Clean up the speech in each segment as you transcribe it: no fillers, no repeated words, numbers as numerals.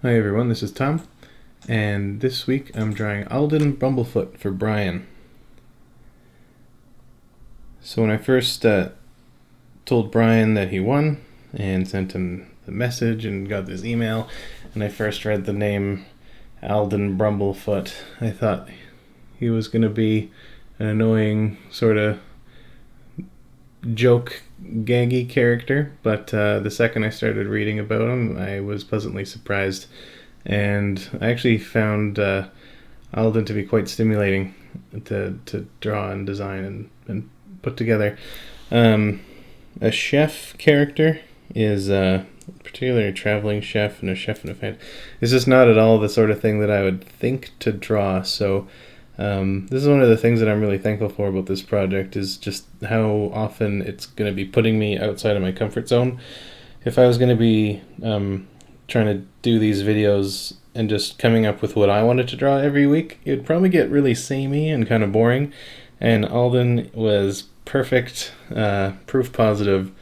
Hi everyone, this is Tom, and this week I'm drawing Alden Bumblefoot for Brian. So when I first told Brian that he won and sent him the message and got this email, and I first read the name Alden Bumblefoot, I thought he was going to be an annoying sort of joke gaggy character, but the second I started reading about him, I was pleasantly surprised, and I actually found Alden to be quite stimulating to draw and design and put together. A chef character is particularly a traveling chef and a chef in a fan. It's just not at all the sort of thing that I would think to draw, so this is one of the things that I'm really thankful for about this project, is just how often it's going to be putting me outside of my comfort zone. If I was going to be trying to do these videos and just coming up with what I wanted to draw every week, it would probably get really samey and kind of boring. And Alden was perfect proof positive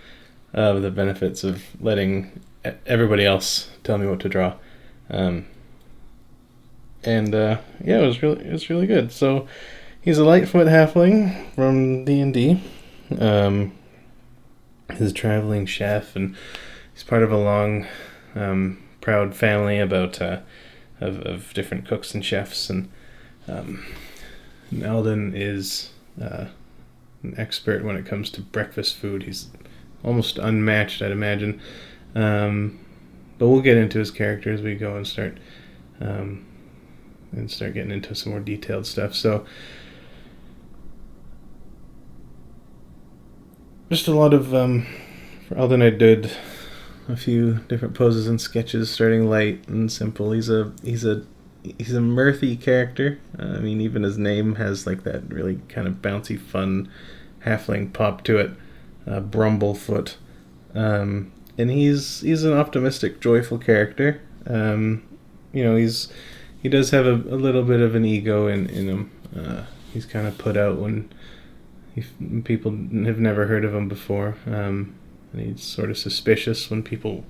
of the benefits of letting everybody else tell me what to draw. Yeah, it was really good. So he's a Lightfoot halfling from D&D. He's a traveling chef, and he's part of a long, proud family of different cooks and chefs. And Alden is an expert when it comes to breakfast food. He's almost unmatched, I'd imagine. But we'll get into his character as we go and start getting into some more detailed stuff. So just a lot of for Alden, I did a few different poses and sketches, starting light and simple. He's a mirthy character. I mean, even his name has like that really kind of bouncy, fun halfling pop to it. Brumblefoot, and he's an optimistic, joyful character. He does have a little bit of an ego in him. He's kind of put out when people have never heard of him before. And he's sort of suspicious when people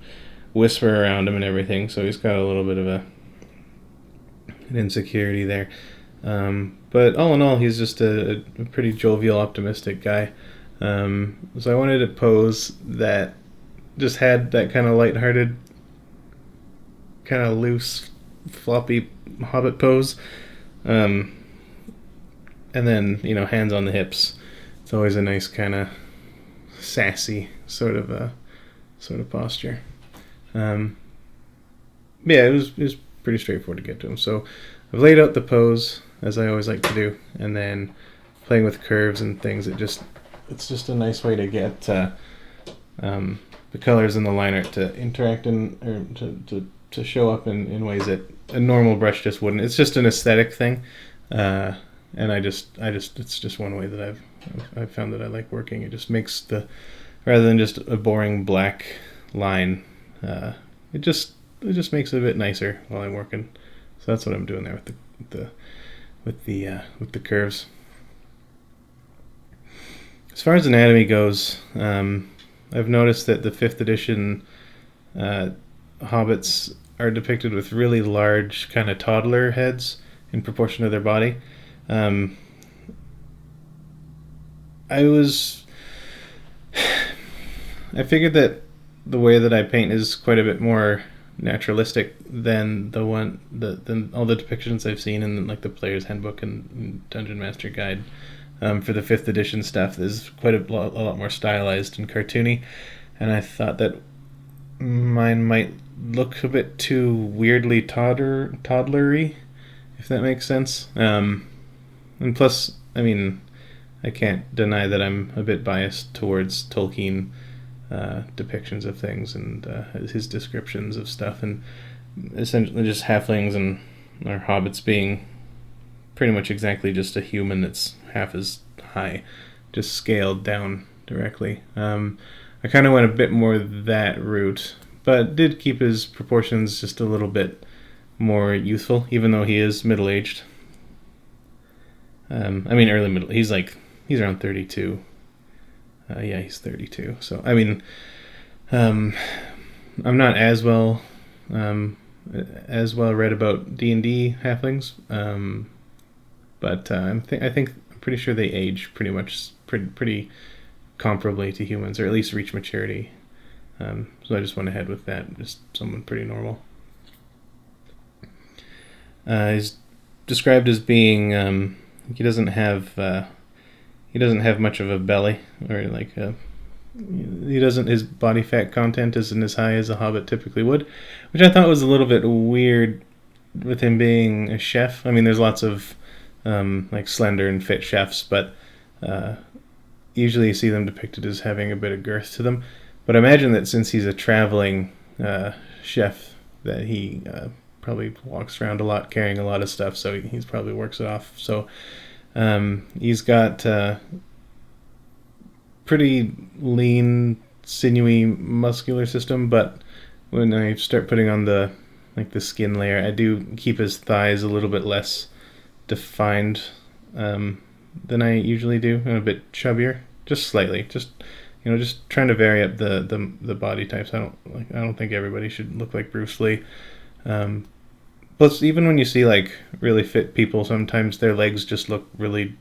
whisper around him and everything. So he's got a little bit of an insecurity there. But all in all, he's just a pretty jovial, optimistic guy. So I wanted a pose that just had that kind of lighthearted, kind of loose, floppy hobbit pose, and then hands on the hips. It's always a nice kind of sassy sort of posture. Yeah, it was pretty straightforward to get to him. So I've laid out the pose as I always like to do, and then playing with curves and things. It's just a nice way to get the colors in the line art to interact or to show up in ways that a normal brush just wouldn't. It's just an aesthetic thing, and it's just one way that I've found that I like working. It just makes rather than just a boring black line, it just makes it a bit nicer while I'm working. So that's what I'm doing there with the curves. As far as anatomy goes, I've noticed that the 5th edition hobbits are depicted with really large kind of toddler heads in proportion to their body. I figured that the way that I paint is quite a bit more naturalistic than than all the depictions I've seen in like the Player's Handbook and Dungeon Master Guide. For the 5th edition stuff, there's quite a lot more stylized and cartoony, and I thought that mine might look a bit too weirdly toddlery, if that makes sense. And plus, I mean, I can't deny that I'm a bit biased towards Tolkien depictions of things and his descriptions of stuff, and essentially just halflings and or hobbits being pretty much exactly just a human that's half as high, just scaled down directly. I kind of went a bit more that route, but did keep his proportions just a little bit more youthful, even though he is middle-aged. I mean, early middle. He's around 32. Yeah, he's 32. So, I mean, I'm not as well as well read about D&D halflings, but I'm pretty sure they age pretty comparably to humans, or at least reach maturity. So I just went ahead with that. Just someone pretty normal. He's described as being he doesn't have much of a belly, or like he doesn't his body fat content isn't as high as a hobbit typically would, which I thought was a little bit weird with him being a chef. I mean, there's lots of like slender and fit chefs, but usually you see them depicted as having a bit of girth to them. But I imagine that since he's a traveling chef, that he probably walks around a lot carrying a lot of stuff, so he's probably works it off. So he's got pretty lean, sinewy, muscular system, but when I start putting on the skin layer, I do keep his thighs a little bit less defined than I usually do, and a bit chubbier, just slightly, just trying to vary up the body types. I don't think everybody should look like Bruce Lee. Plus, even when you see like really fit people, sometimes their legs just look really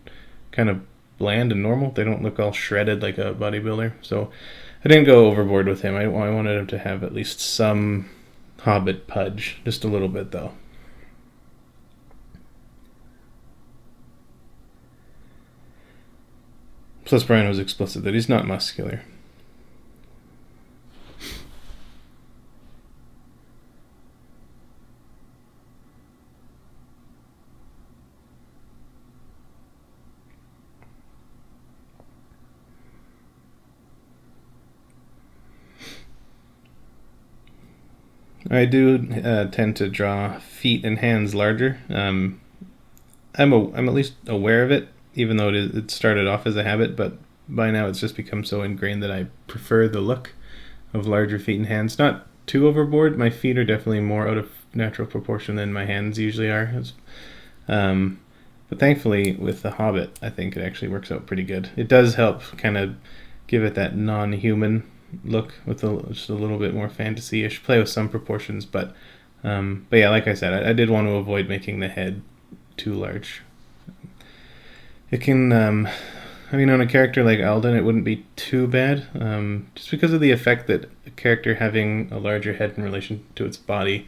kind of bland and normal. They don't look all shredded like a bodybuilder. So I didn't go overboard with him. I wanted him to have at least some hobbit pudge, just a little bit though. Plus, Brian was explicit that he's not muscular. I do tend to draw feet and hands larger. I'm at least aware of it, even though it started off as a habit, but by now it's just become so ingrained that I prefer the look of larger feet and hands. Not too overboard. My feet are definitely more out of natural proportion than my hands usually are. But thankfully, with The Hobbit, I think it actually works out pretty good. It does help kind of give it that non-human look with just a little bit more fantasy-ish. Play with some proportions, but yeah, like I said, I did want to avoid making the head too large. It can, I mean, on a character like Alden, it wouldn't be too bad, just because of the effect that a character having a larger head in relation to its body,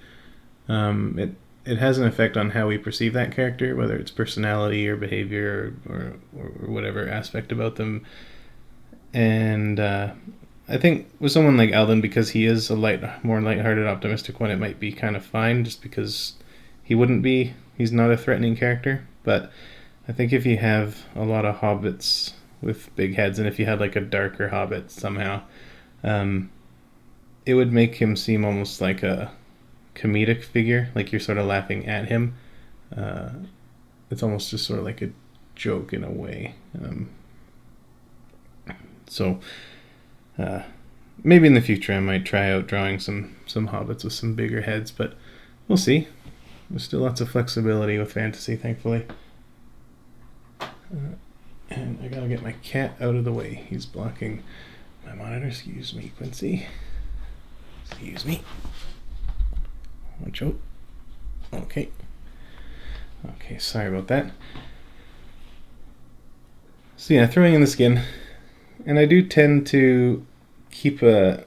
it has an effect on how we perceive that character, whether it's personality or behavior or whatever aspect about them. And I think with someone like Alden, because he is a more lighthearted, optimistic one, it might be kind of fine, just because he's not a threatening character. But I think if you have a lot of hobbits with big heads, and if you had like a darker hobbit somehow, it would make him seem almost like a comedic figure, like you're sort of laughing at him. It's almost just sort of like a joke in a way. So maybe in the future I might try out drawing some hobbits with some bigger heads, but we'll see. There's still lots of flexibility with fantasy, thankfully. And I gotta get my cat out of the way. He's blocking my monitor. Excuse me, Quincy. Excuse me. Watch out. Okay. Okay, sorry about that. So yeah, throwing in the skin. And I do tend to keep a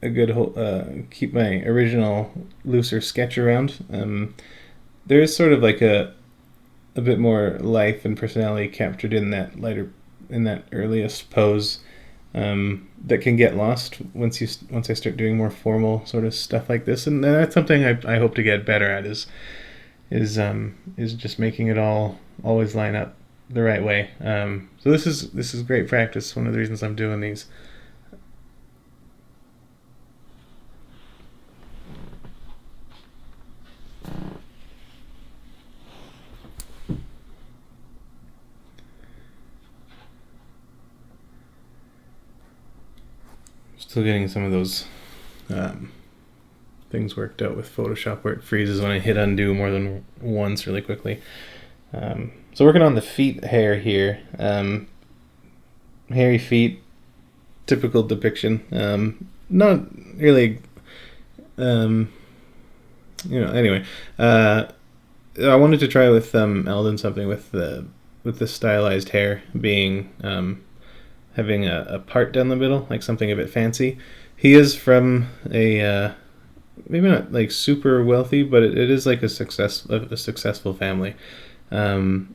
good keep my original looser sketch around. There is sort of like a bit more life and personality captured in that earliest pose, that can get lost once I start doing more formal sort of stuff like this, and that's something I hope to get better at is just making it all always line up the right way. So this is great practice. One of the reasons I'm doing these. Still getting some of those things worked out with Photoshop where it freezes when I hit undo more than once really quickly. So working on the feet hair here. Hairy feet, typical depiction. Not really Anyway, uh, I wanted to try with Alden something with the stylized hair being having a part down the middle, like something a bit fancy. He is from a maybe not like super wealthy, but it is like a successful family.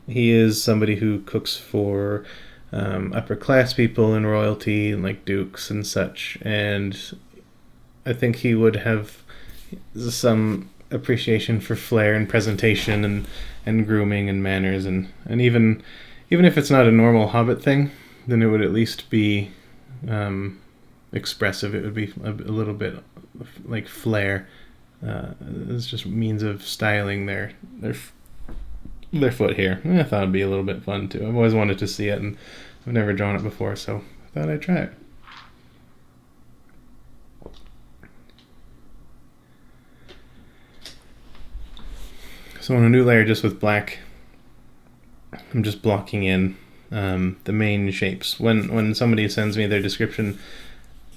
He is somebody who cooks for upper class people in royalty and like dukes and such, and I think he would have some appreciation for flair and presentation and grooming and manners and even if it's not a normal Hobbit thing, then it would at least be expressive. It would be a little bit like flair. It's just means of styling their foot here. I thought it'd be a little bit fun too. I've always wanted to see it, and I've never drawn it before, so I thought I'd try it. So on a new layer, just with black, I'm just blocking in the main shapes. When somebody sends me their description,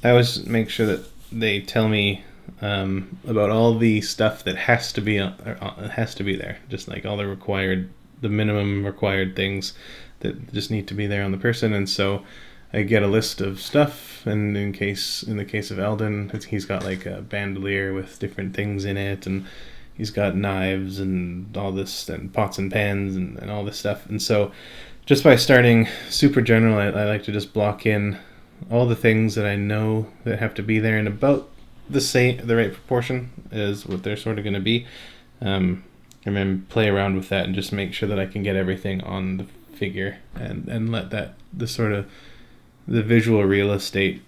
I always make sure that they tell me about all the stuff that has to be there, just like all the minimum required things that just need to be there on the person. And so I get a list of stuff, and in the case of Alden, he's got like a bandolier with different things in it, and he's got knives and all this, and pots and pans and all this stuff. And so just by starting super general, I like to just block in all the things that I know that have to be there in about the right proportion as what they're sort of going to be, and then play around with that and just make sure that I can get everything on the figure and let that the visual real estate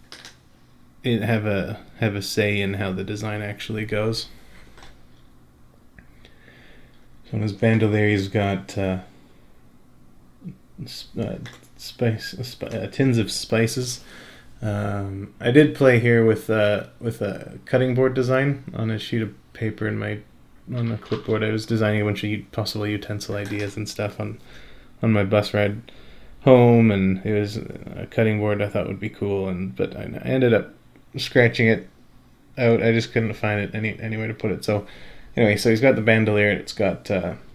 have a say in how the design actually goes. So on his bandolier, he's got tins of spices. I did play here with a cutting board design on a sheet of paper on a clipboard. I was designing a bunch of possible utensil ideas and stuff on my bus ride home, and it was a cutting board I thought would be cool, but I ended up scratching it out. I just couldn't find it anywhere to put it. So anyway, so he's got the bandolier. It's got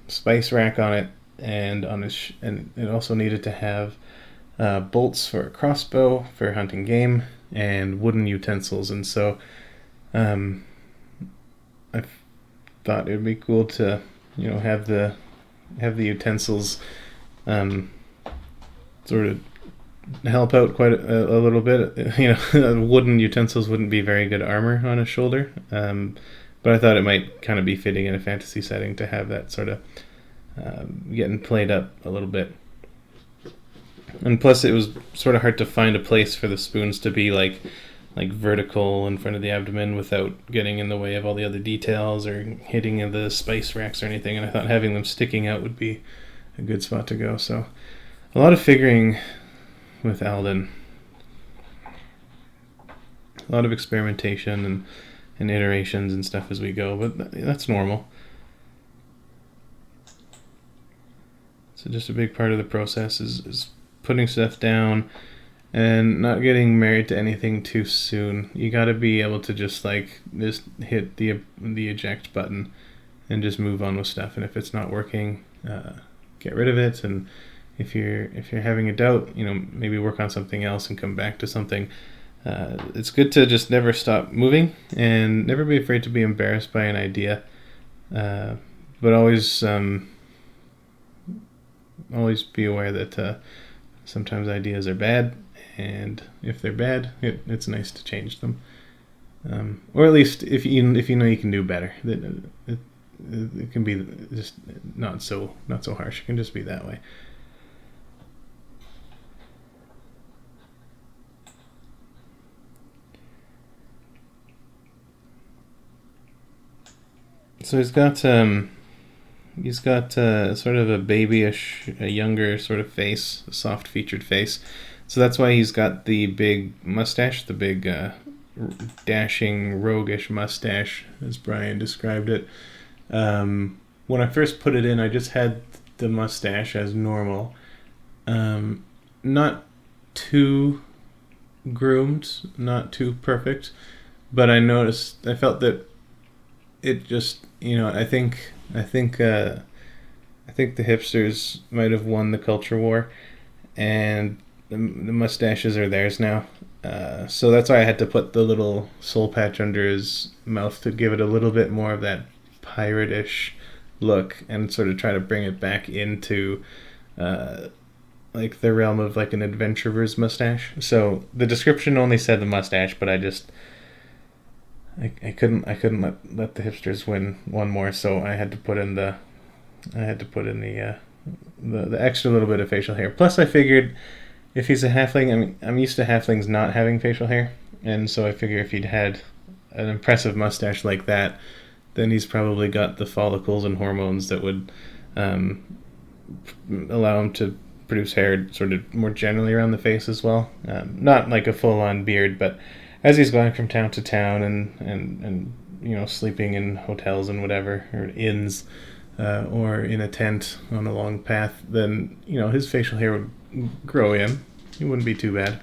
spice rack on it, and and it also needed to have bolts for a crossbow for hunting game and wooden utensils. And so I thought it would be cool to have the utensils sort of help out quite a little bit. Wooden utensils wouldn't be very good armor on a shoulder, but I thought it might kind of be fitting in a fantasy setting to have that sort of getting played up a little bit. And plus, it was sort of hard to find a place for the spoons to be like vertical in front of the abdomen without getting in the way of all the other details or hitting the spice racks or anything. And I thought having them sticking out would be a good spot to go. So a lot of figuring with Alden, a lot of experimentation and iterations and stuff as we go, but that's normal. So just a big part of the process is putting stuff down and not getting married to anything too soon. You got to be able to just hit the eject button and just move on with stuff. And if it's not working, get rid of it. And if you're having a doubt, maybe work on something else and come back to something. It's good to just never stop moving and never be afraid to be embarrassed by an idea, but always be aware that sometimes ideas are bad, and if they're bad, it's nice to change them, or at least if you know you can do better. It can be just not so harsh. It can just be that way. So he's got sort of a babyish, a younger sort of face, a soft-featured face. So that's why he's got the big mustache, the big dashing, roguish mustache, as Brian described it. When I first put it in, I just had the mustache as normal. Not too groomed, not too perfect, but I felt that it just, I think the hipsters might have won the culture war, and the mustaches are theirs now. So that's why I had to put the little soul patch under his mouth to give it a little bit more of that pirate-ish look, and sort of try to bring it back into uh, like the realm of like an adventurer's mustache. So the description only said the mustache, but I couldn't let the hipsters win one more, so I had to put in the extra little bit of facial hair. Plus, I figured if he's a halfling, I mean, I'm used to halflings not having facial hair, and so I figure if he'd had an impressive mustache like that, then he's probably got the follicles and hormones that would um, allow him to produce hair sort of more generally around the face as well. Not like a full-on beard, but as he's going from town to town and sleeping in hotels and whatever, or inns, or in a tent on a long path, then his facial hair would grow in. It wouldn't be too bad.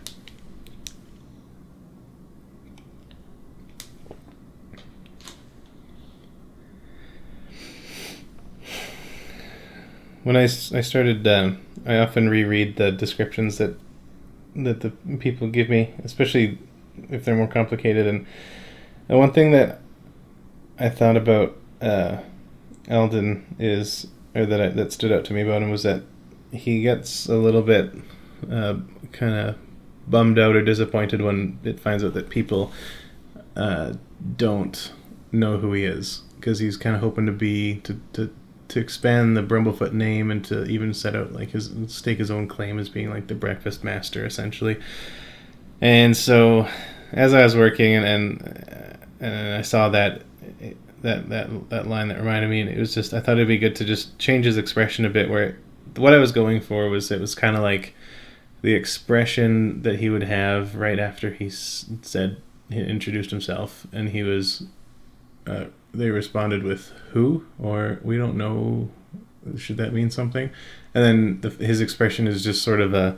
When I started, I often reread the descriptions that the people give me, especially if they're more complicated. And the one thing that I thought about Alden is, or that stood out to me about him, was that he gets a little bit kind of bummed out or disappointed when it finds out that people don't know who he is, because he's kind of hoping to expand the Brumblefoot name and to even set out like stake his own claim as being like the breakfast master essentially. And so as I was working and I saw that line that reminded me, and it was just, I thought it'd be good to just change his expression a bit, where what I was going for was, it was kind of like the expression that he would have right after he introduced himself, and he was they responded with "who?" or "we don't know, should that mean something?" And then his expression is just sort of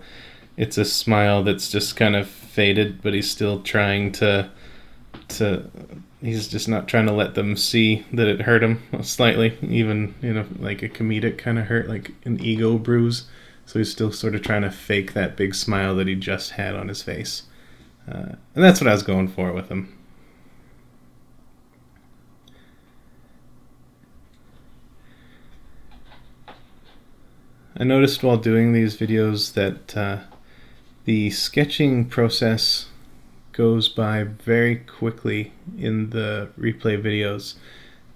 it's a smile that's just kind of faded, but he's still trying to he's just not trying to let them see that it hurt him slightly, even like a comedic kind of hurt, like an ego bruise. So he's still sort of trying to fake that big smile that he just had on his face, and that's what I was going for with him. I noticed while doing these videos that the sketching process goes by very quickly in the replay videos.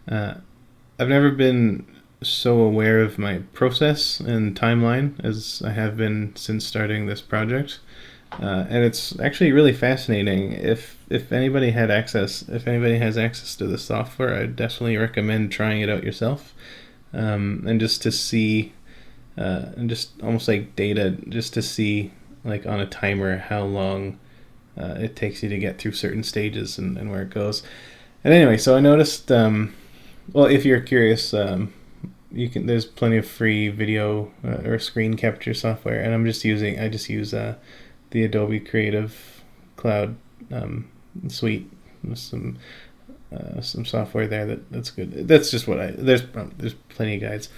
I've never been so aware of my process and timeline as I have been since starting this project. And it's actually really fascinating. If anybody has access to the software, I'd definitely recommend trying it out yourself. And just to see, and just almost like data, just to see like on a timer how long it takes you to get through certain stages and where it goes. And anyway, so I noticed, well, if you're curious, there's plenty of free video or screen capture software, and I just use the Adobe Creative Cloud suite with some software there that's good. That's just what there's plenty of guides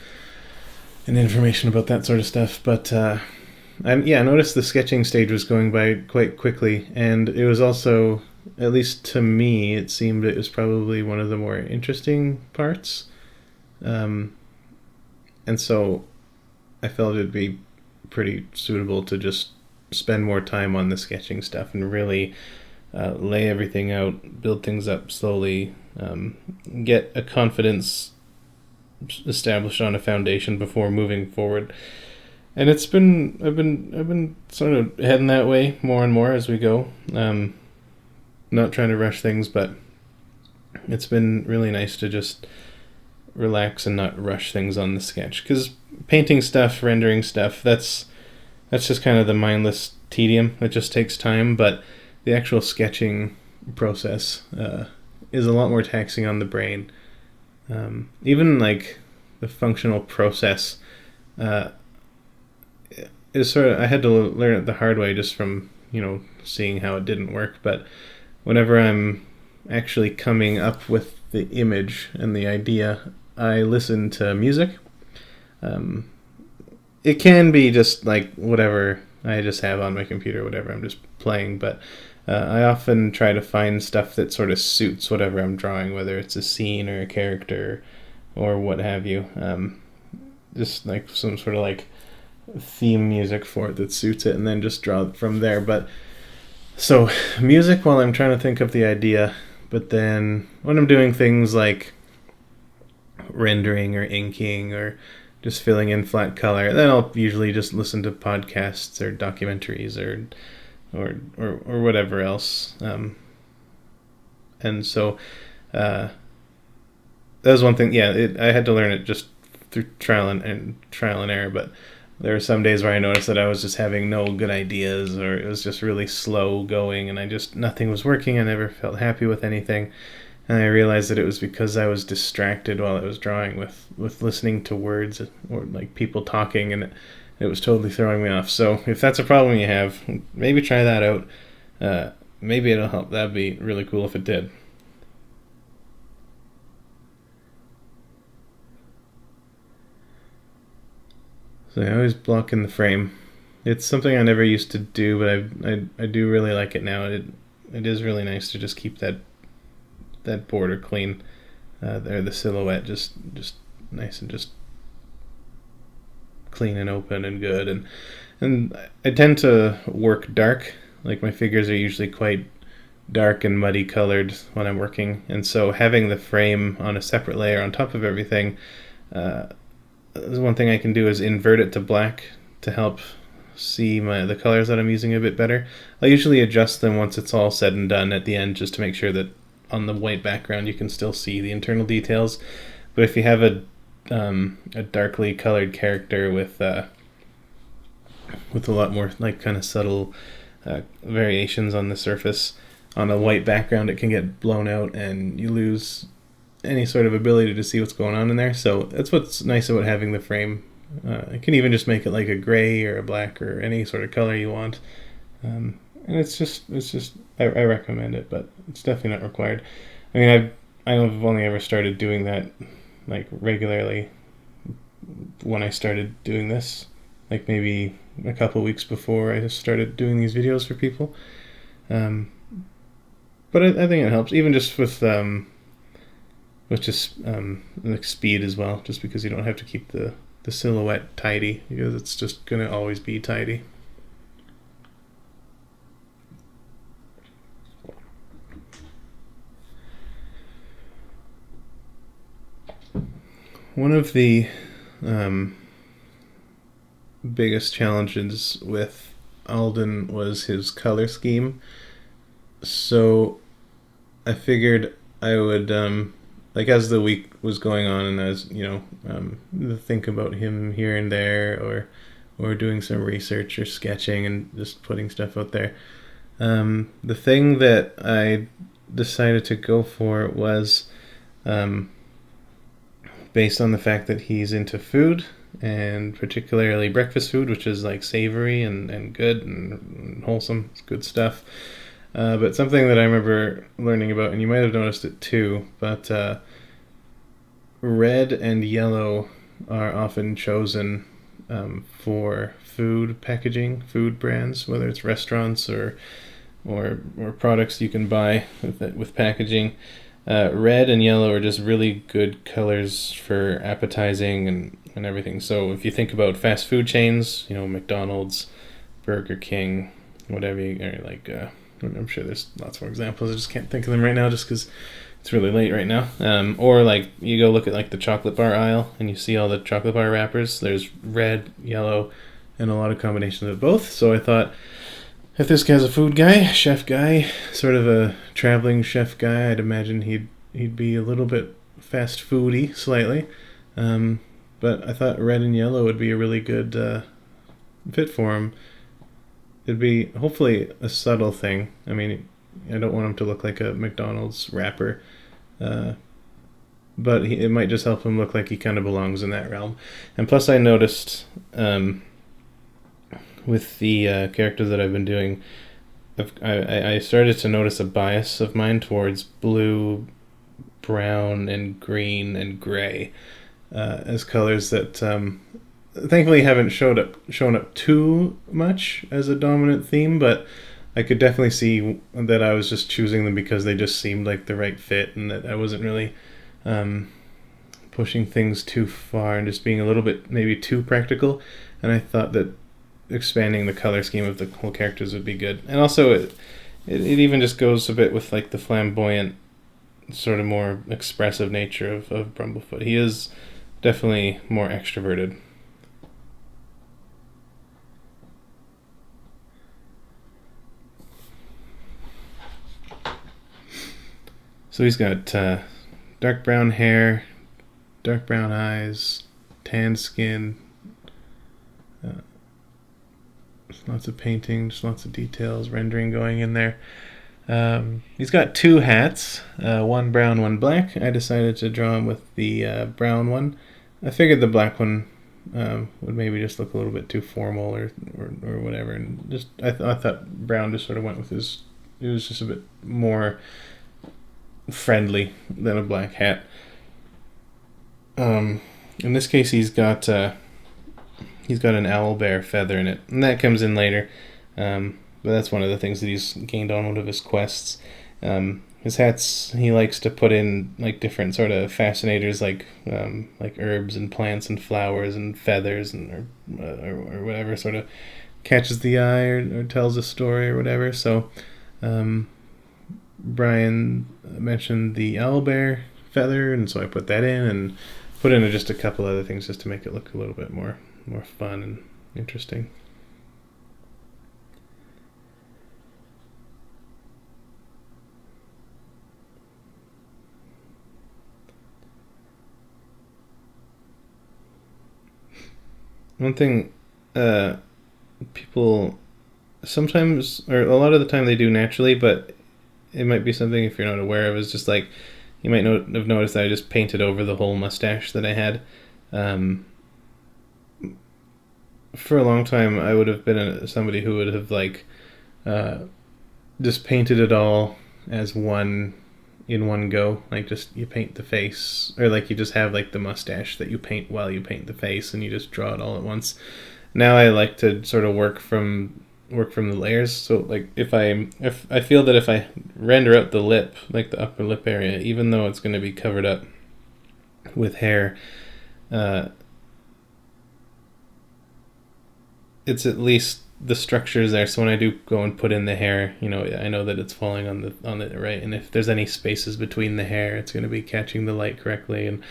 and information about that sort of stuff, but I noticed the sketching stage was going by quite quickly, and it was also, at least to me, it seemed it was probably one of the more interesting parts. And so I felt it'd be pretty suitable to just spend more time on the sketching stuff and really lay everything out, build things up slowly, get a confidence established on a foundation before moving forward. And I've been sort of heading that way more and more as we go. Not trying to rush things, but it's been really nice to just relax and not rush things on the sketch. Because painting stuff, rendering stuff, that's just kind of the mindless tedium. It just takes time, but the actual sketching process is a lot more taxing on the brain. Even like the functional process is sort of, I had to learn it the hard way just from seeing how it didn't work. But whenever I'm actually coming up with the image and the idea, I listen to music. Um, it can be just like whatever I just have on my computer, whatever I'm just playing, but I often try to find stuff that sort of suits whatever I'm drawing, whether it's a scene or a character or what have you. Just like some sort of like theme music for it that suits it, and then just draw it from there. But so music while I'm trying to think of the idea, but then when I'm doing things like rendering or inking or just filling in flat color, then I'll usually just listen to podcasts or documentaries or whatever else. And so that was one thing. Yeah, I had to learn it just through trial and error. But there were some days where I noticed that I was just having no good ideas, or it was just really slow going, and nothing was working. I never felt happy with anything. And I realized that it was because I was distracted while I was drawing with listening to words or like people talking, and it was totally throwing me off. So if that's a problem you have, maybe try that out. Maybe it'll help. That'd be really cool if it did. So I always block in the frame. It's something I never used to do, but I do really like it now. It is really nice to just keep that border clean. There, the silhouette just nice and just clean and open and good. And I tend to work dark. Like my figures are usually quite dark and muddy colored when I'm working, and so having the frame on a separate layer on top of everything. One thing I can do is invert it to black to help see the colors that I'm using a bit better. I'll usually adjust them once it's all said and done at the end, just to make sure that on the white background you can still see the internal details. But if you have a darkly colored character with a lot more like kind of subtle variations on the surface on a white background, it can get blown out and you lose any sort of ability to see what's going on in there. So that's what's nice about having the frame. You can even just make it like a gray or a black or any sort of color you want. And it's just I recommend it, but it's definitely not required. I mean, I've only ever started doing that like regularly when I started doing this, like maybe a couple weeks before I just started doing these videos for people. But I think it helps, even just with just like speed as well, just because you don't have to keep the silhouette tidy, because it's just going to always be tidy. One of the biggest challenges with Alden was his color scheme. So I figured I would like as the week was going on, and as think about him here and there, or doing some research or sketching and just putting stuff out there. The thing that I decided to go for was based on the fact that he's into food, and particularly breakfast food, which is like savory and good and wholesome. It's good stuff. But something that I remember learning about, and you might have noticed it too, but red and yellow are often chosen for food packaging, food brands, whether it's restaurants or products you can buy with packaging. Red and yellow are just really good colors for appetizing and everything. So if you think about fast food chains, McDonald's, Burger King, whatever, or like I'm sure there's lots more examples. I just can't think of them right now just because it's really late right now. Or like you go look at like the chocolate bar aisle and you see all the chocolate bar wrappers. There's red, yellow, and a lot of combinations of both. So I thought, if this guy's a food guy, chef guy, sort of a traveling chef guy, I'd imagine he'd be a little bit fast foody slightly. But I thought red and yellow would be a really good fit for him. It'd be hopefully a subtle thing. I mean, I don't want him to look like a McDonald's wrapper, but it might just help him look like he kind of belongs in that realm. And plus I noticed with the characters that I've been doing, I started to notice a bias of mine towards blue brown and green and gray as colors that thankfully haven't shown up too much as a dominant theme, but I could definitely see that I was just choosing them because they just seemed like the right fit, and that I wasn't really pushing things too far and just being a little bit maybe too practical. And I thought that expanding the color scheme of the whole characters would be good. And also it even just goes a bit with like the flamboyant, sort of more expressive nature of Brumblefoot. He is definitely more extroverted. So he's got dark brown hair, dark brown eyes, tan skin, lots of painting, just lots of details, rendering going in there. He's got two hats, one brown, one black. I decided to draw him with the brown one. I figured the black one would maybe just look a little bit too formal or whatever, and just I thought brown just sort of went with his. It was just a bit more friendly than a black hat. In this case, he's got an owl bear feather in it, and that comes in later. But that's one of the things that he's gained on one of his quests. His hats, he likes to put in like different sort of fascinators, like herbs and plants and flowers and feathers and or whatever sort of catches the eye or tells a story or whatever. So Brian mentioned the owlbear feather, and so I put that in and put in just a couple other things just to make it look a little bit more fun and interesting. One thing people sometimes, or a lot of the time they do naturally, but it might be something if you're not aware of, is just like you might have noticed that I just painted over the whole mustache that I had. For a long time I would have been somebody who would have like just painted it all as one in one go, like just you paint the face, or like you just have like the mustache that you paint while you paint the face and you just draw it all at once. Now I like to sort of work from the layers. So like if I feel that if I render out the lip, like the upper lip area, even though it's going to be covered up with hair, it's at least the structure is there. So when I do go and put in the hair, I know that it's falling on the right, and if there's any spaces between the hair, it's going to be catching the light correctly. And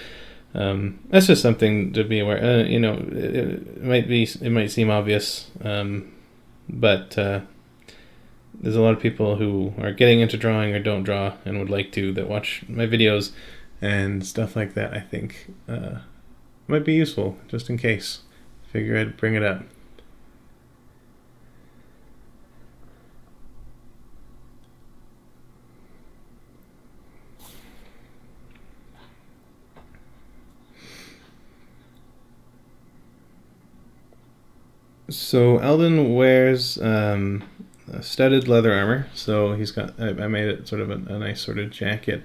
that's just something to be aware. It might seem obvious, but there's a lot of people who are getting into drawing or don't draw and would like to, that watch my videos and stuff like that. I think might be useful, just in case. Figure I'd bring it up. So Alden wears studded leather armor. So he's got. I made it sort of a nice sort of jacket.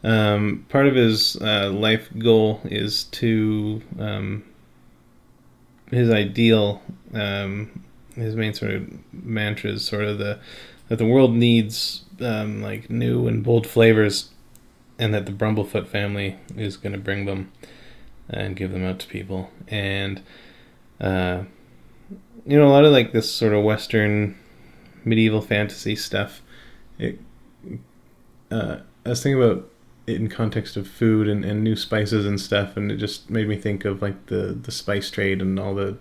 Part of his life goal is to his ideal. His main sort of mantra is sort of that the world needs like new and bold flavors, and that the Brumblefoot family is going to bring them and give them out to people. And a lot of like this sort of Western medieval fantasy stuff. I was thinking about it in context of food and new spices and stuff, and it just made me think of like the spice trade and all the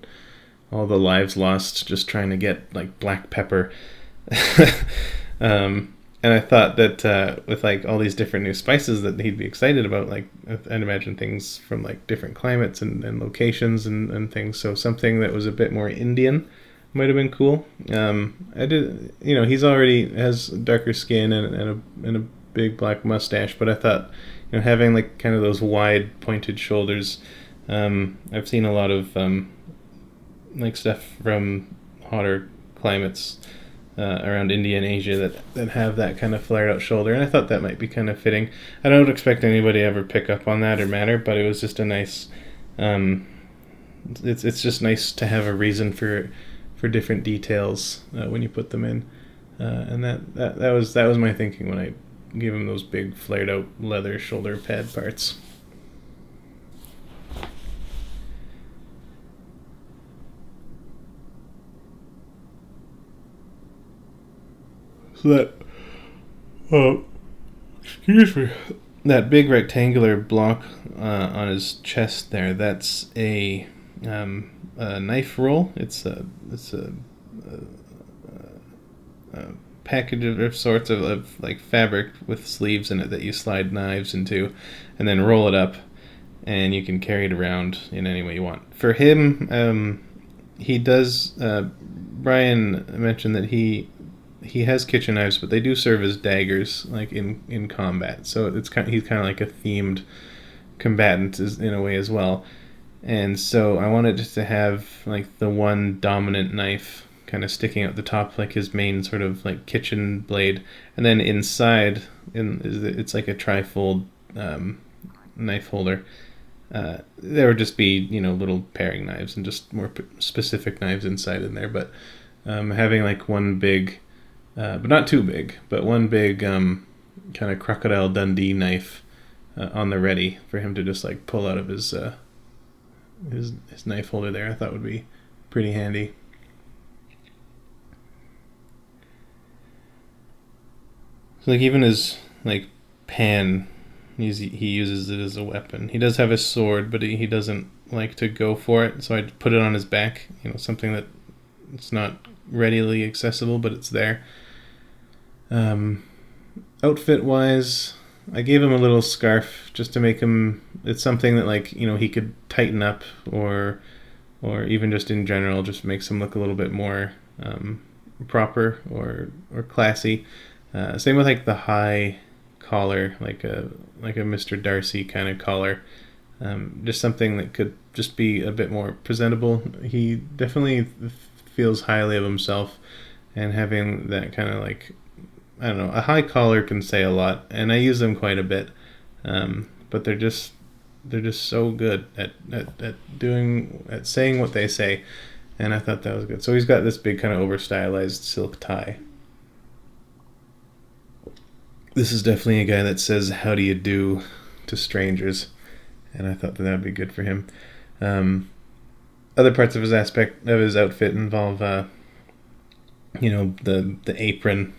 lives lost just trying to get like black pepper. And I thought that with like all these different new spices that he'd be excited about, like I'd imagine things from like different climates and locations and things. So something that was a bit more Indian might have been cool. He's already has darker skin and a big black mustache, but I thought, having like kind of those wide pointed shoulders. I've seen a lot of like stuff from hotter climates. around India and Asia that have that kind of flared out shoulder, and I thought that might be kind of fitting. I don't expect anybody to ever pick up on that or matter, but it was just a nice. It's just nice to have a reason for different details when you put them in, and that was my thinking when I gave him those big flared out leather shoulder pad parts. So that, excuse me, that big rectangular block on his chest there, that's a knife roll. A package of sorts of like fabric with sleeves in it that you slide knives into, and then roll it up, and you can carry it around in any way you want. For him, he does. Brian mentioned that he has kitchen knives, but they do serve as daggers, like in combat. So he's kind of like a themed combatant in a way as well. And so I wanted to have like the one dominant knife kind of sticking out the top, like his main sort of like kitchen blade, and then inside it's like a trifold knife holder. There would just be little paring knives and just more specific knives inside in there, but having like one big, but not too big, but one big kind of Crocodile Dundee knife on the ready for him to just like pull out of his knife holder there, I thought would be pretty handy. So like even his like pan, he uses it as a weapon. He does have his sword, but he doesn't like to go for it. So I put it on his back, something that it's not readily accessible, but it's there. Outfit wise, I gave him a little scarf just to make him. It's something that he could tighten up, or even just in general, just makes him look a little bit more proper or classy. Same with like the high collar, like a Mr. Darcy kind of collar. Just something that could just be a bit more presentable. He definitely feels highly of himself, and having that kind of like, I don't know, a high collar can say a lot, and I use them quite a bit. But they're just so good at saying what they say, and I thought that was good. So he's got this big kind of over stylized silk tie. This is definitely a guy that says "how do you do" to strangers, and I thought that would be good for him. Other parts of his outfit involve the apron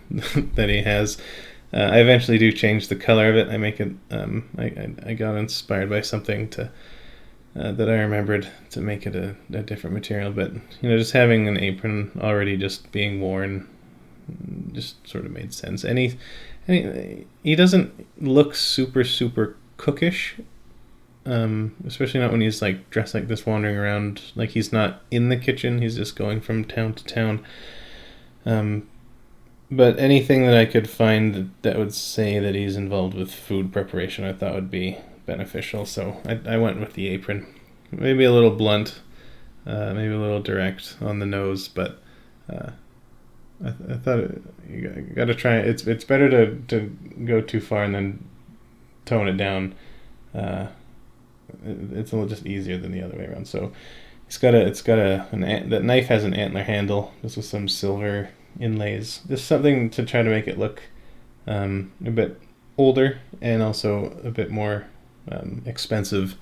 that he has. I eventually do change the color of it. I make it. I got inspired by something that I remembered to make it a different material. But just having an apron already just being worn just sort of made sense. And he doesn't look super cookish, especially not when he's like dressed like this, wandering around. Like he's not in the kitchen. He's just going from town to town. But anything that I could find that would say that he's involved with food preparation, I thought would be beneficial. So I went with the apron. Maybe a little blunt, maybe a little direct on the nose, but I thought you got to try it. It's better to go too far and then tone it down. It's a little just easier than the other way around. So that knife has an antler handle, just with some silver inlays. Just something to try to make it look a bit older and also a bit more expensive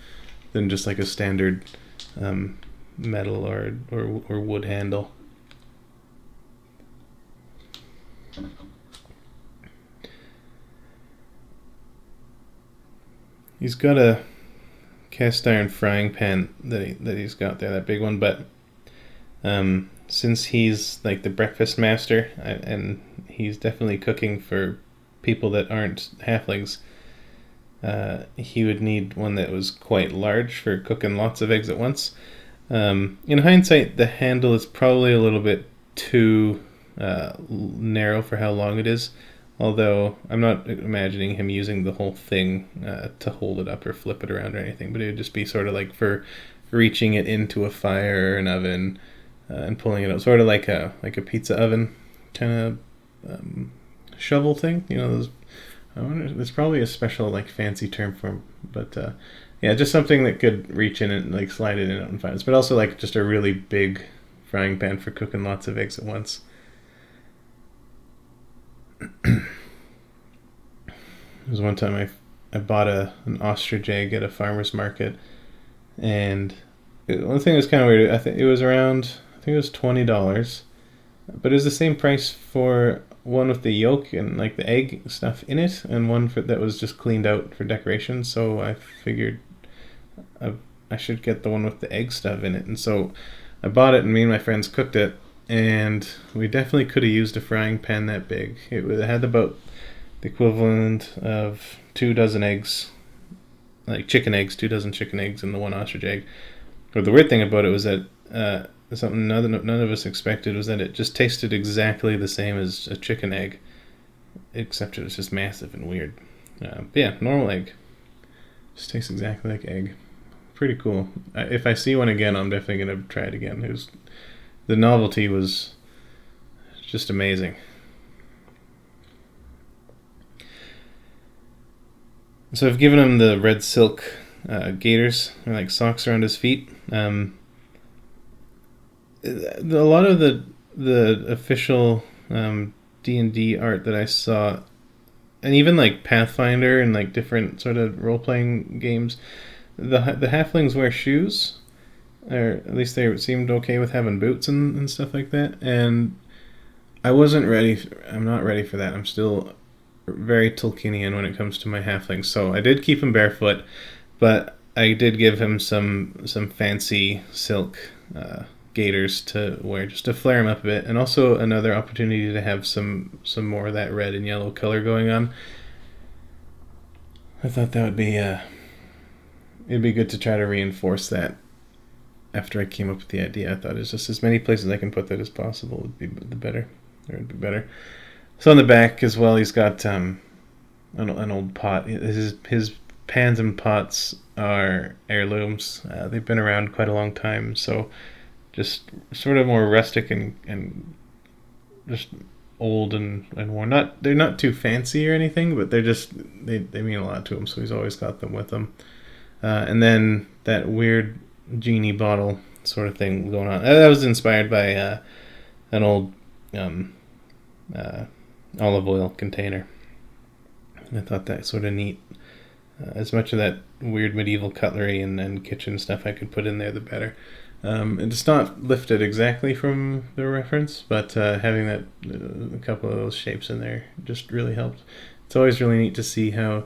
than just like a standard metal or wood handle. He's got a cast iron frying pan that he's got there, that big one, but since he's like the breakfast master and he's definitely cooking for people that aren't halflings, he would need one that was quite large for cooking lots of eggs at once. In hindsight, the handle is probably a little bit too narrow for how long it is, although I'm not imagining him using the whole thing to hold it up or flip it around or anything, but it would just be sort of like for reaching it into a fire or an oven and pulling it out, sort of like a pizza oven kind of shovel thing. You know, those. I wonder. There's probably a special like fancy term for 'em, but yeah, just something that could reach in and like slide it in and find it. But also like just a really big frying pan for cooking lots of eggs at once. There was one time I bought an ostrich egg at a farmer's market, and one thing that was kind of weird. I think it was around. I think it was $20, but it was the same price for one with the yolk and like the egg stuff in it, and one that was just cleaned out for decoration. So I figured I, I should get the one with the egg stuff in it, and so I bought it, and me and my friends cooked it, and we definitely could have used a frying pan that big. It had about the equivalent of 2 dozen eggs, like chicken eggs, 2 dozen chicken eggs, and the one ostrich egg. But the weird thing about it was that something none of us expected was that it just tasted exactly the same as a chicken egg, except it was just massive and weird. But yeah, normal egg. Just tastes exactly like egg. Pretty cool. If I see one again, I'm definitely going to try it again. The novelty was just amazing. So I've given him the red silk gaiters, or like socks around his feet. A lot of the official D&D art that I saw, and even like Pathfinder and like different sort of role playing games, the halflings wear shoes, or at least they seemed okay with having boots and stuff like that. And I wasn't ready. I'm not ready for that. I'm still very Tolkienian when it comes to my halflings. So I did keep him barefoot, but I did give him some fancy silk gaiters to wear just to flare him up a bit, and also another opportunity to have some more of that red and yellow color going on. I thought that would be it'd be good to try to reinforce that. After I came up with the idea, I thought it's just as many places I can put that as possible would be the better. Or it'd be better. So on the back as well, he's got an old pot. His pans and pots are heirlooms. They've been around quite a long time, so just sort of more rustic and just old and worn. They're not too fancy or anything, but they mean a lot to him. So he's always got them with him. And then that weird genie bottle sort of thing going on. That was inspired by an old olive oil container. And I thought that sort of neat. As much of that weird medieval cutlery and kitchen stuff I could put in there, the better. It's not lifted exactly from the reference, but having that a couple of those shapes in there just really helped. It's always really neat to see how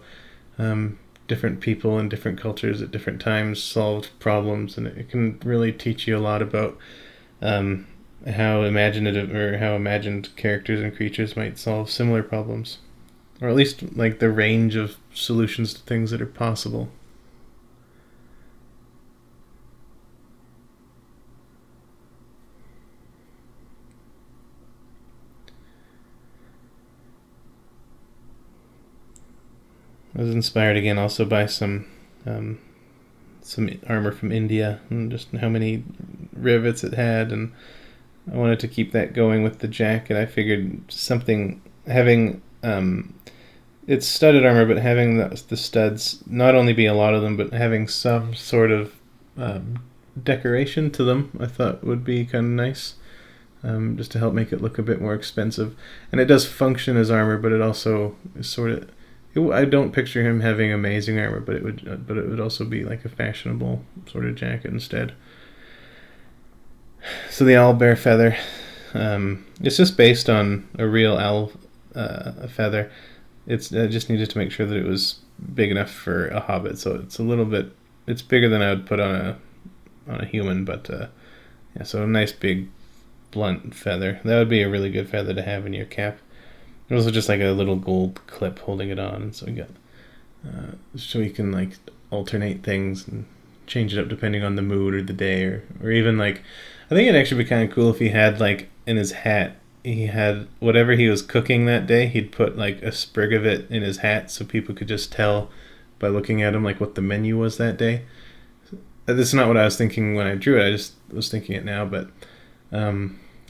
different people in different cultures at different times solved problems, and it can really teach you a lot about how imaginative or how imagined characters and creatures might solve similar problems, or at least like the range of solutions to things that are possible. I was inspired again also by some armor from India and just how many rivets it had, and I wanted to keep that going with the jacket. I figured something having it's studded armor, but having the studs not only be a lot of them, but having some sort of decoration to them, I thought would be kind of nice, just to help make it look a bit more expensive. And it does function as armor, but it also is sort of. I don't picture him having amazing armor, but it would also be like a fashionable sort of jacket instead. So the owl bear feather, it's just based on a real owl feather. I just needed to make sure that it was big enough for a hobbit, so it's bigger than I would put on a human, but yeah, so a nice big blunt feather. That would be a really good feather to have in your cap. It was just like a little gold clip holding it on, so you got so you can like alternate things and change it up depending on the mood or the day, or even like I think it'd actually be kind of cool if he had like in his hat he had whatever he was cooking that day, he'd put like a sprig of it in his hat so people could just tell by looking at him like what the menu was that day. This is not what I was thinking when I drew it. I just was thinking it now, but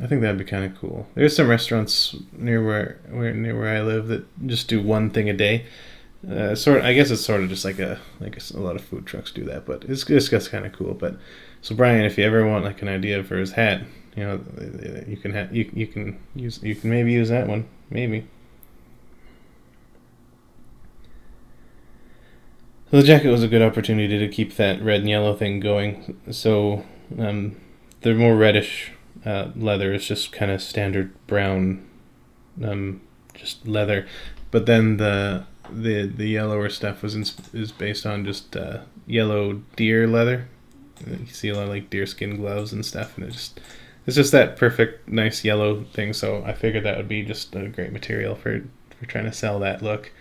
I think that'd be kind of cool. There's some restaurants near where I live that just do one thing a day. I guess it's sort of just like a lot of food trucks do that, but it's just kind of cool. But so Brian, if you ever want like an idea for his hat, you can you can maybe use that one, maybe. So the jacket was a good opportunity to keep that red and yellow thing going. So the more reddish leather is just kind of standard brown, just leather, but then the yellower stuff is based on just yellow deer leather. You see a lot of like deer skin gloves and stuff, and it's just that perfect nice yellow thing. So I figured that would be just a great material for trying to sell that look.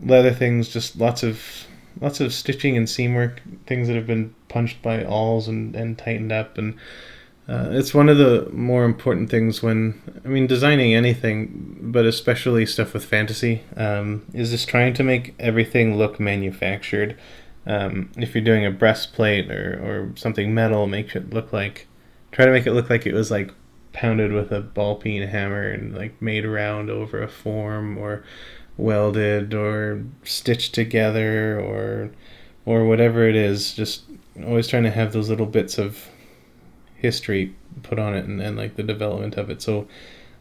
Leather things, just lots of stitching and seam work, things that have been punched by awls and tightened up, and it's one of the more important things when, I mean, designing anything, but especially stuff with fantasy, is just trying to make everything look manufactured. If you're doing a breastplate or something metal, try to make it look like it was like pounded with a ball peen hammer and like made around over a form, or welded or stitched together, or whatever it is. Just always trying to have those little bits of history put on it, and like the development of it. So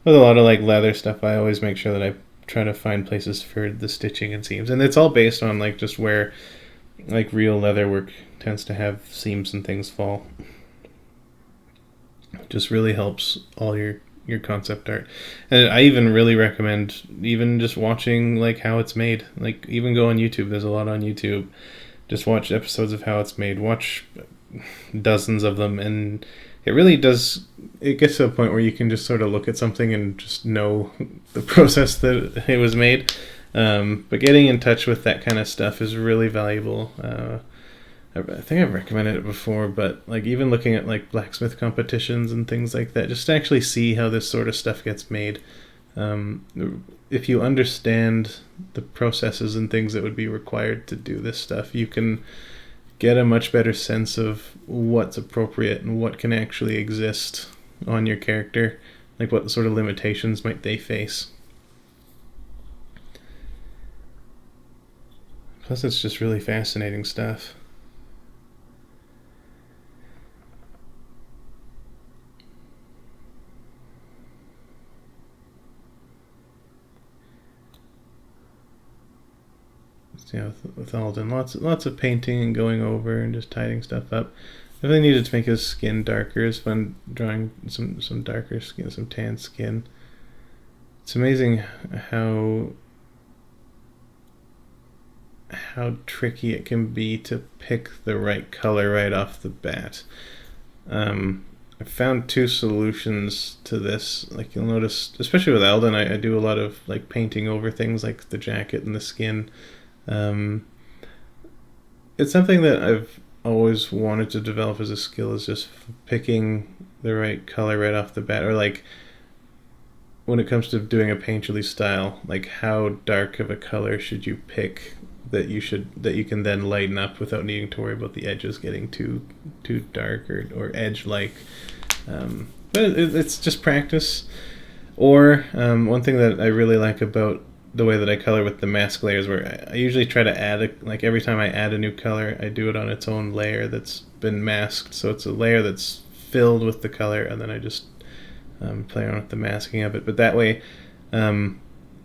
with a lot of like leather stuff, I always make sure that I try to find places for the stitching and seams, and it's all based on like just where like real leather work tends to have seams and things fall. It just really helps all your concept art. And I even really recommend even just watching like how it's made. Like even go on YouTube. There's a lot on YouTube. Just watch episodes of how it's made. Watch dozens of them, and it really does. It gets to a point where you can just sort of look at something and just know the process that it was made. But getting in touch with that kind of stuff is really valuable. I think I've recommended it before, but like even looking at like blacksmith competitions and things like that, just to actually see how this sort of stuff gets made. If you understand the processes and things that would be required to do this stuff, you can get a much better sense of what's appropriate and what can actually exist on your character, like what sort of limitations might they face. Plus, it's just really fascinating stuff. With Alden, lots of painting and going over and just tidying stuff up. If I needed to make his skin darker, it's fun drawing some darker skin, some tan skin. It's amazing how tricky it can be to pick the right color right off the bat. I found two solutions to this. Like you'll notice, especially with Alden, I do a lot of like painting over things like the jacket and the skin. It's something that I've always wanted to develop as a skill, is just picking the right color right off the bat, or like when it comes to doing a painterly style, like how dark of a color should you pick that you can then lighten up without needing to worry about the edges getting too dark or edge like. But it's just practice. Or one thing that I really like about the way that I color with the mask layers, where I usually try to add like every time I add a new color, I do it on its own layer that's been masked. So it's a layer that's filled with the color, and then I just play around with the masking of it. But that way, I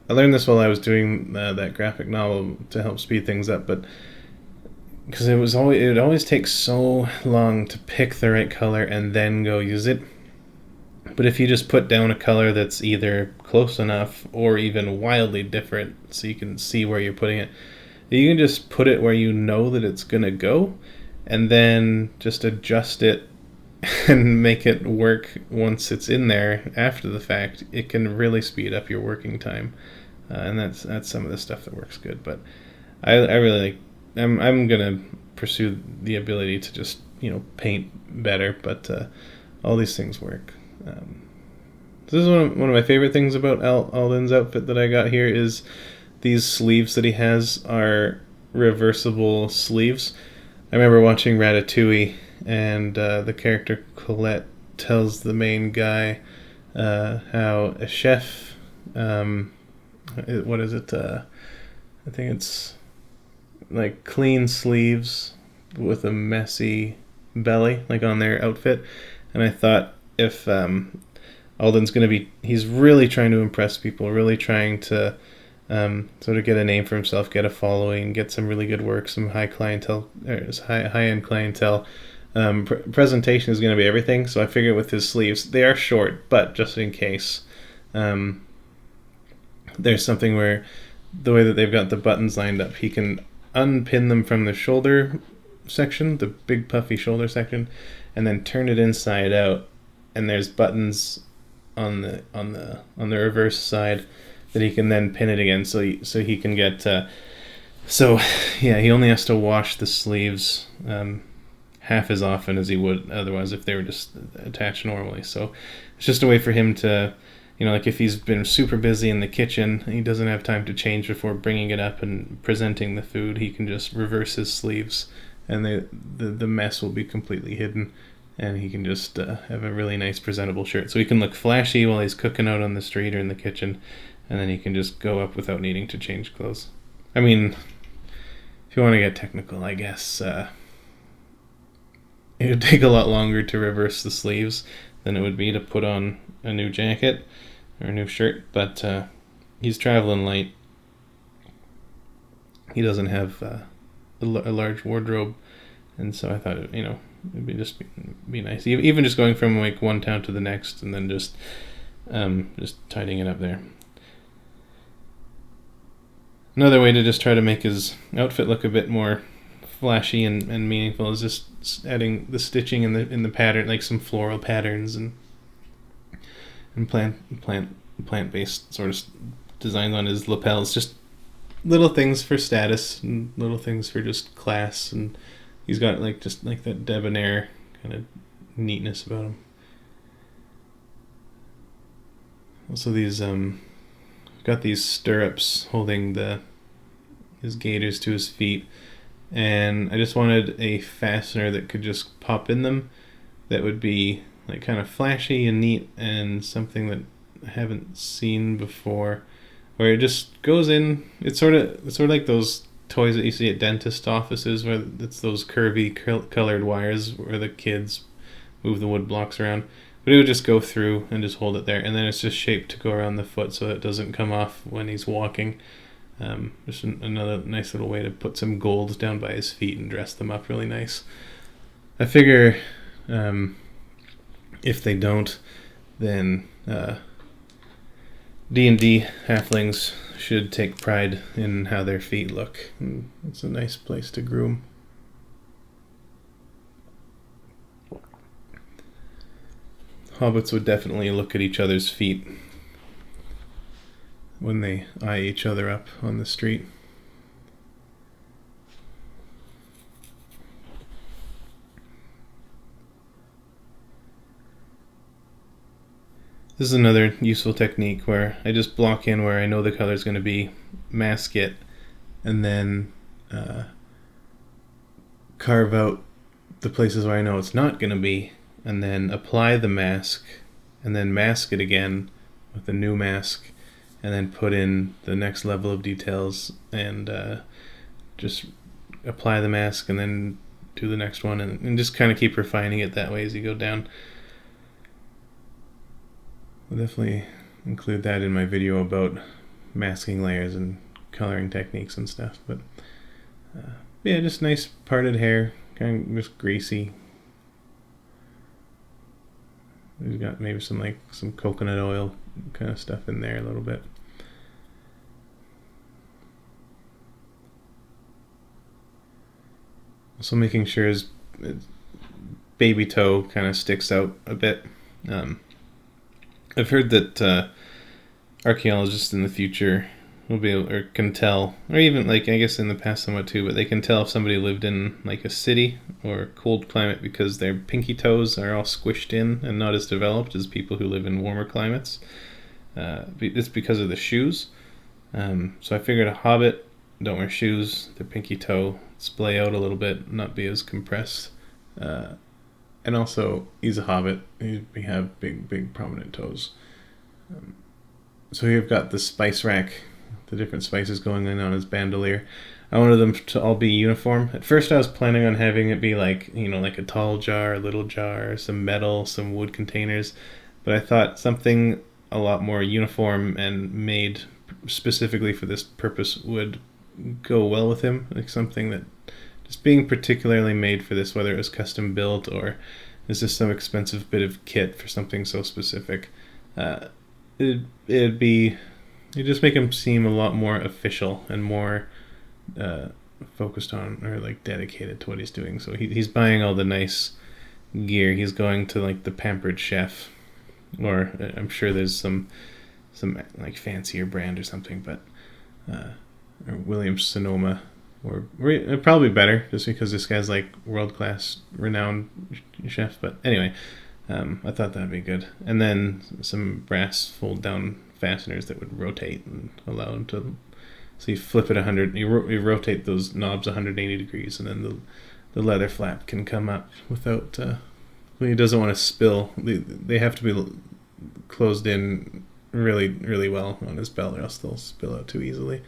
learned this while I was doing that graphic novel to help speed things up. But because it always takes so long to pick the right color and then go use it. But if you just put down a color that's either close enough or even wildly different, so you can see where you're putting it, you can just put it where you know that it's going to go, and then just adjust it and make it work once it's in there after the fact. It can really speed up your working time, and that's some of the stuff that works good. But I really like. I'm gonna pursue the ability to just paint better, but all these things work. This is one of my favorite things about Alden's outfit that I got here is these sleeves that he has are reversible sleeves. I remember watching Ratatouille, and the character Colette tells the main guy how a chef, what is it? I think it's like clean sleeves with a messy belly, like on their outfit. And I thought if Alden's going to be, he's really trying to impress people, really trying to sort of get a name for himself, get a following, get some really good work, some high clientele, or high end clientele. Presentation is going to be everything. So I figured with his sleeves, they are short, but just in case, there's something where the way that they've got the buttons lined up, he can unpin them from the shoulder section, the big puffy shoulder section, and then turn it inside out, and there's buttons on the reverse side that he can then pin it again, so he can get he only has to wash the sleeves half as often as he would otherwise if they were just attached normally. So it's just a way for him to, like if he's been super busy in the kitchen, he doesn't have time to change before bringing it up and presenting the food, he can just reverse his sleeves, and the mess will be completely hidden, and he can just have a really nice presentable shirt. So he can look flashy while he's cooking out on the street or in the kitchen, and then he can just go up without needing to change clothes. I mean, if you want to get technical, I guess it would take a lot longer to reverse the sleeves than it would be to put on a new jacket or a new shirt, but he's traveling light. He doesn't have a large wardrobe, and so I thought it'd be nice, even just going from like one town to the next, and then just tidying it up there. Another way to just try to make his outfit look a bit more flashy and meaningful is just adding the stitching in the pattern, like some floral patterns and plant-based sort of designs on his lapels. Just little things for status and little things for just class, and he's got just that debonair kind of neatness about him. Also, these got these stirrups holding his gaiters to his feet, and I just wanted a fastener that could just pop in them, that would be like kind of flashy and neat, and something that I haven't seen before, where it just goes in. It's sort of like those toys that you see at dentist offices, where it's those curvy colored wires where the kids move the wood blocks around. But it would just go through and just hold it there, and then it's just shaped to go around the foot so it doesn't come off when he's walking. Just another nice little way to put some gold down by his feet and dress them up really nice. I figure if they don't, then D&D halflings should take pride in how their feet look. And it's a nice place to groom. Hobbits would definitely look at each other's feet when they eye each other up on the street. This is another useful technique where I just block in where I know the color is going to be, mask it, and then carve out the places where I know it's not going to be, and then apply the mask, and then mask it again with a new mask, and then put in the next level of details, and just apply the mask, and then do the next one, and just kind of keep refining it that way as you go down. I'll definitely include that in my video about masking layers and coloring techniques and stuff. But yeah, just nice parted hair, kind of just greasy. We've got maybe some coconut oil kind of stuff in there a little bit. Also making sure his baby toe kind of sticks out a bit. I've heard that archaeologists in the future will be able, or can tell, or even I guess in the past somewhat too, but they can tell if somebody lived in a city or a cold climate because their pinky toes are all squished in and not as developed as people who live in warmer climates. It's because of the shoes. So I figured a hobbit, don't wear shoes, their pinky toe splay out a little bit, not be as compressed. and also he's a hobbit. We have big prominent toes. So here we've got the spice rack, the different spices going in on his bandolier. I wanted them to all be uniform. At first I was planning on having it be like, like a tall jar, a little jar, some metal, some wood containers. But I thought something a lot more uniform and made specifically for this purpose would go well with him. Like something that just being particularly made for this, whether it was custom built or is this some expensive bit of kit for something so specific. It'd be you just make him seem a lot more official and more uh, focused on or like dedicated to what he's doing. So he's buying all the nice gear. He's going to like the Pampered Chef, or I'm sure there's some like fancier brand or something, but or Williams Sonoma, or probably better just because this guy's like world class renowned chef. But anyway, I thought that'd be good. And then some brass fold down fasteners that would rotate and allow him to. So you flip it 100, you rotate those knobs 180 degrees, and then the leather flap can come up without. He doesn't want to spill. They have to be closed in really well on his belt, or else they'll spill out too easily.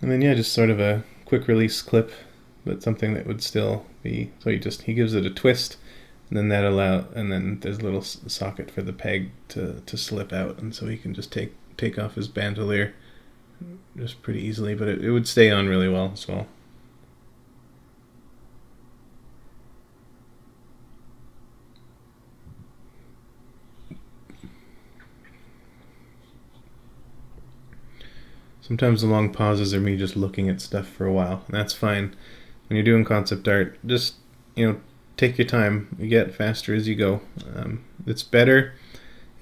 And then just sort of a quick release clip, but something that would still be. So he gives it a twist, and then and then there's a little socket for the peg to slip out, and so he can just take off his bandolier just pretty easily, but it would stay on really well as well. Sometimes the long pauses are me just looking at stuff for a while, and that's fine. When you're doing concept art, just take your time. You get faster as you go. It's better.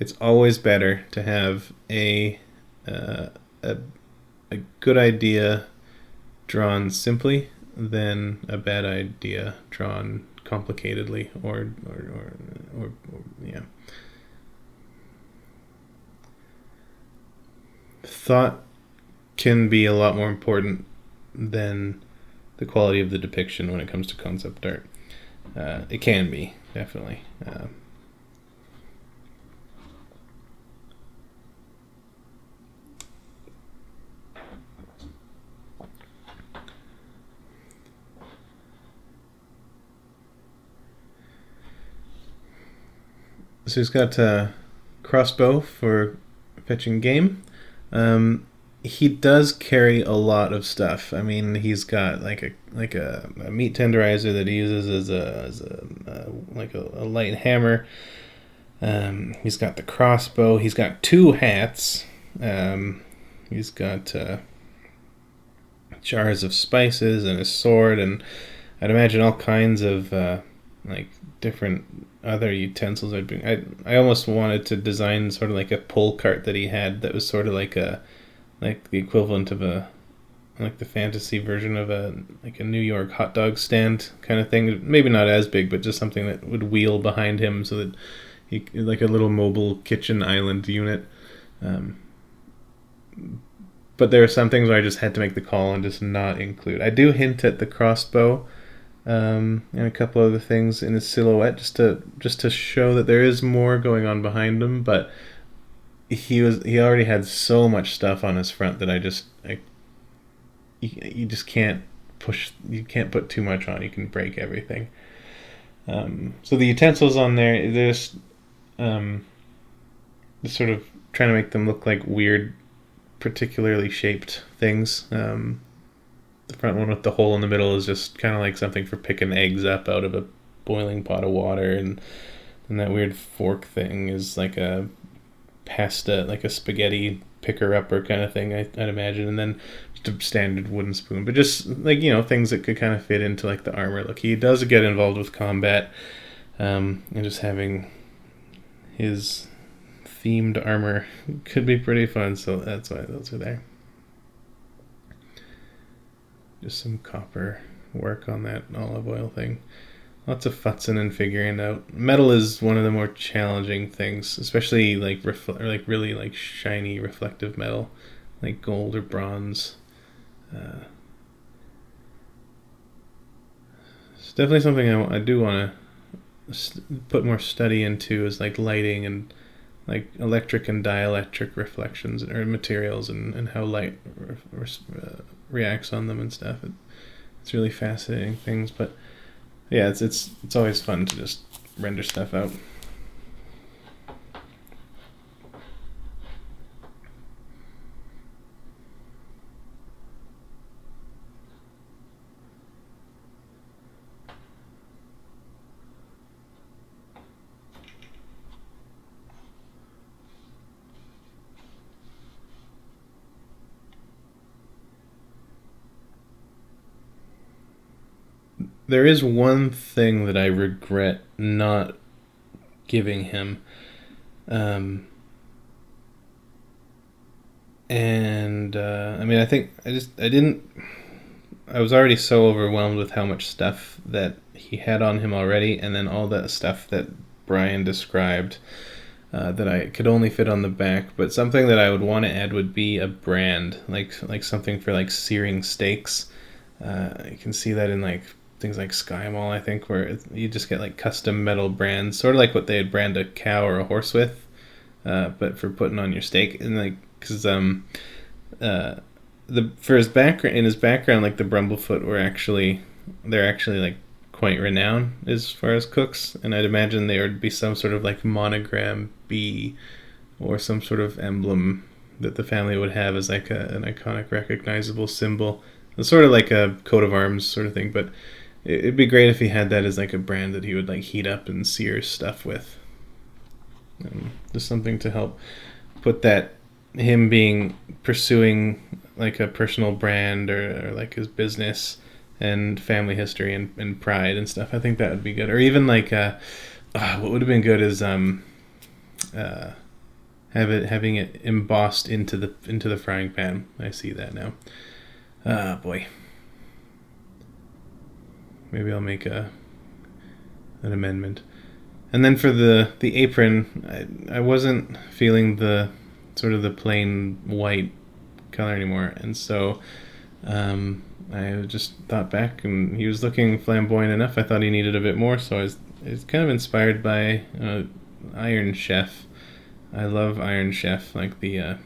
It's always better to have uh, a a good idea drawn simply than a bad idea drawn complicatedly or yeah. Thought can be a lot more important than the quality of the depiction when it comes to concept art. It can be, definitely. So he's got a crossbow for fetching game. He does carry a lot of stuff. I mean, he's got like a meat tenderizer that he uses as a light hammer. He's got the crossbow. He's got two hats. He's got jars of spices and a sword, and I'd imagine all kinds of like different other utensils. I almost wanted to design sort of like a pull cart that he had that was sort of like the equivalent of like the fantasy version of a New York hot dog stand kind of thing. Maybe not as big, but just something that would wheel behind him so that he like a little mobile kitchen island unit. But there are some things where I just had to make the call and just not include. I do hint at the crossbow and a couple other things in his silhouette just to show that there is more going on behind him, but he already had so much stuff on his front that you just can't put too much on. You can break everything. So the utensils on there, there's just sort of trying to make them look like weird, particularly shaped things. The front one with the hole in the middle is just kind of like something for picking eggs up out of a boiling pot of water, and that weird fork thing is like a pasta, like a spaghetti picker upper kind of thing, I'd imagine, and then just a standard wooden spoon. But just like things that could kind of fit into like the armor look. He does get involved with combat, and just having his themed armor could be pretty fun. So that's why those are there. Just some copper work on that olive oil thing. Lots of futzing and figuring out. Metal is one of the more challenging things, especially like really like shiny reflective metal, like gold or bronze. it's definitely something I do want to put more study into, is like lighting and like electric and dielectric reflections or materials, and how light reacts on them and stuff. It's really fascinating things, but yeah, it's always fun to just render stuff out. There is one thing that I regret not giving him, um, and I mean, I think I didn't. I was already so overwhelmed with how much stuff that he had on him already, and then all that stuff that Brian described, that I could only fit on the back. But something that I would want to add would be a brand, like something for like searing steaks. You can see that in like things like Sky Mall, I think, where you just get like custom metal brands, sort of like what they'd brand a cow or a horse with, but for putting on your steak. And like, because uh, the for his background in his background, like the Brumblefoot they're actually like quite renowned as far as cooks, and I'd imagine there would be some sort of like monogram bee or some sort of emblem that the family would have as like an iconic, recognizable symbol. It's sort of like a coat of arms sort of thing, but it'd be great if he had that as like a brand that he would like heat up and sear stuff with. Just something to help put that, him being pursuing like a personal brand, or like his business and family history and pride and stuff. I think that would be good. Or even like what would have been good is uh, having it embossed into the frying pan. I see that now. Ah, boy. Maybe I'll make an amendment. And then for the apron, I wasn't feeling the sort of the plain white color anymore, and so I just thought back, and he was looking flamboyant enough. I thought he needed a bit more, so I was kind of inspired by Iron Chef. I love Iron Chef, like the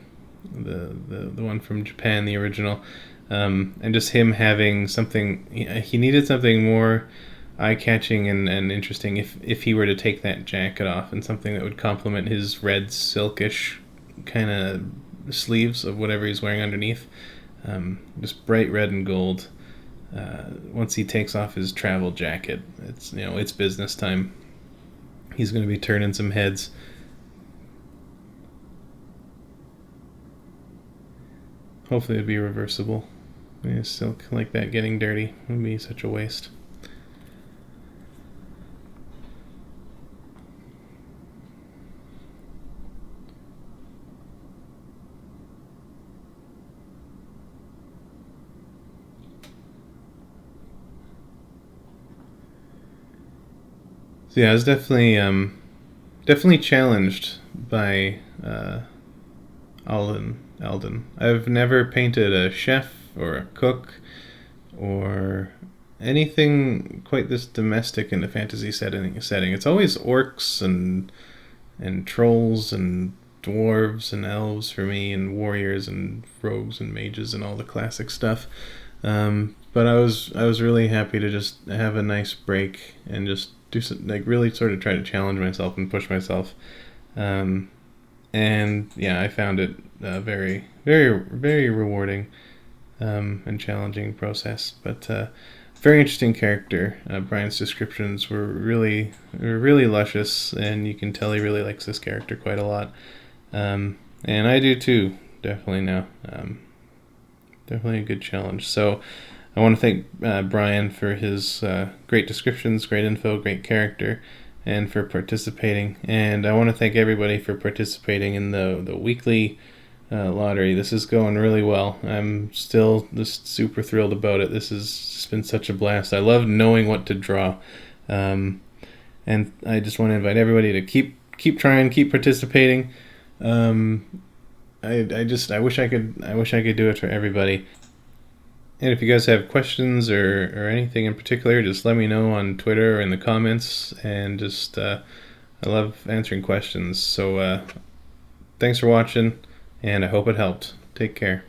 one from Japan, the original, and just him having something. He needed something more eye-catching and interesting if he were to take that jacket off, and something that would complement his red silkish kind of sleeves of whatever he's wearing underneath. Just bright red and gold. Once he takes off his travel jacket, it's business time. He's going to be turning some heads. Hopefully it'll be reversible. Silk like that getting dirty would be such a waste. So yeah, I was definitely challenged by Alden. I've never painted a chef or a cook or anything quite this domestic in a fantasy setting. It's always orcs and trolls and dwarves and elves for me, and warriors and rogues and mages and all the classic stuff. But I was really happy to just have a nice break and just do some, like really sort of try to challenge myself and push myself. Um, and yeah, I found it very, very, very rewarding, and challenging process. But very interesting character. Brian's descriptions were really luscious, and you can tell he really likes this character quite a lot. And I do too, definitely now. Definitely a good challenge. So I want to thank Brian for his great descriptions, great info, great character, and for participating. And I want to thank everybody for participating in the weekly lottery. This is going really well. I'm still just super thrilled about it. This has just been such a blast. I love knowing what to draw. And I just want to invite everybody to keep trying, keep participating. I wish I could do it for everybody. And if you guys have questions or anything in particular, just let me know on Twitter or in the comments. And just, I love answering questions. So thanks for watching, and I hope it helped. Take care.